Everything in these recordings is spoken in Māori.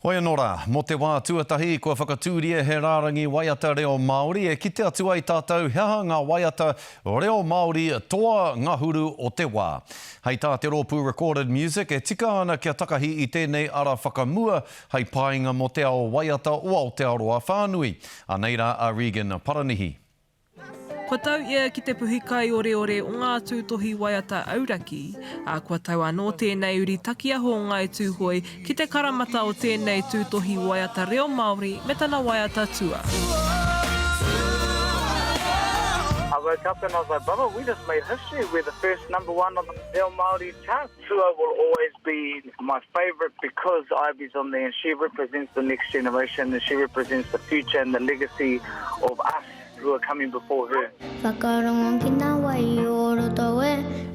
Hoi anora, mo te wā tuatahi kua whakatūria he rārangi waiata reo Māori e kite atu ai tātou heha ngā waiata reo Māori toa ngahuru o te wā. Hei tā te rōpū recorded music e tika ana kia takahi i tēnei ara whakamua hei pāinga mo te ao waiata o Aotearoa Whānui. A neira a Regan Paranihi. Kua tau ia ki te puhikai ore o ngā tūtohi waiata auraki, a kua tau anō tēnei uri takia ho ngai tūhoi ki te karamata o tēnei tūtohi waiata reo Māori me tana waiata tua. I woke up and I was like, brother, we just made history. We're the first #1 on the Reo Māori chart. Tua will always be my favourite because Ivy's on there and she represents the next generation and she represents the future and the legacy of us who are coming before her.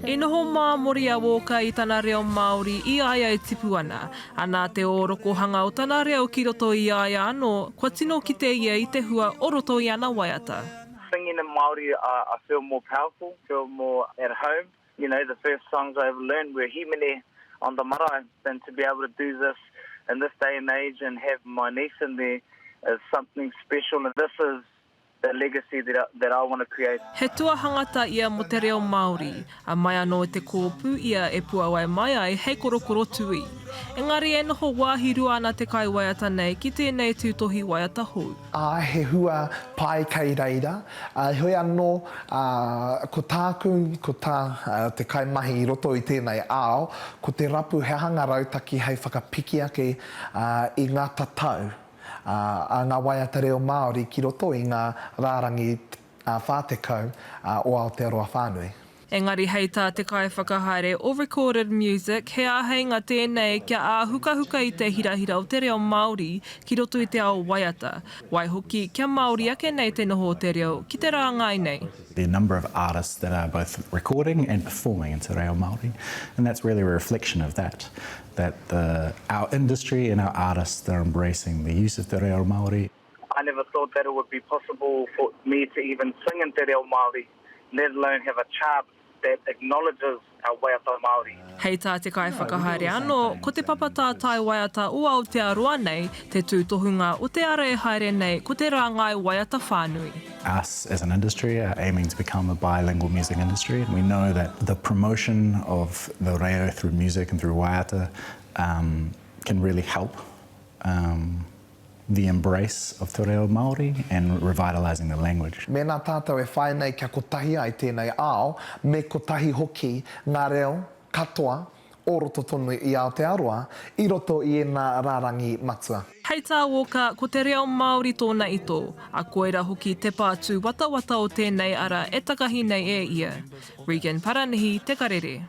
E noho mā mori a woka i tana reo Māori i aia e tipu ana. Ana te orokohanga o tana reo ki roto i aia anō, kua tino ki te ia i te hua o roto i ana waiata. Singing in Māori, I feel more powerful, feel more at home. You know, the first songs I ever learned were Himene on the marae, and to be able to do this in this day and age and have my niece in there is something special, and this is the legacy that I want to create. He tuahangata ia mo te reo Māori, a mai anō te kōpū ia e puawai mai ai hei korokoro tui. Engari e noho wāhiru ana te kai waiata nei ki tēnei tūtohi waiata hou. He hua pai kei reira, hoi anō ko tāku, ko tā te kai mahi i roto i tēnei ao, ko te rapu he hangarau-taki hei whakapiki ake i ngā tatau. A ngā waiata reo Māori ki roto i ngā rārangi whātekau o Aotearoa Whānui. Engari hei tā te kai whakahaere o recorded music, he āheinga tēnei kia āhuka i te hirahira o te reo Māori ki roto i te ao waiata. Waihoki kia Māori ake nei te noho o te reo ki te rāngai nei. The number of artists that are both recording and performing in te reo Māori, and that's really a reflection of that our industry and our artists are embracing the use of te reo Māori. I never thought that it would be possible for me to even sing in te reo Māori, let alone have a chart that acknowledges our waiata Māori. Hei tā te kai whakahaere anō, ko te papata tai waiata o Aotearoa nei, te tūtohunga o te ara e haere nei, ko te rāngai waiata Whānui. Us as an industry are aiming to become a bilingual music industry, and we know that the promotion of the reo through music and through waiata can really help the embrace of te reo Māori and revitalising the language. Mēnā tātou e whai nei kia kotahi ai tēnei ao, me kotahi hoki ngā reo katoa o roto tonu i Aotearoa, i roto i ena rārangi matua. Hei tā woka, ko te reo Māori tōna ito, a koera hoki te pātū watawata o tēnei ara e takahi nei e ia. Regan Paranihi, Te Karere.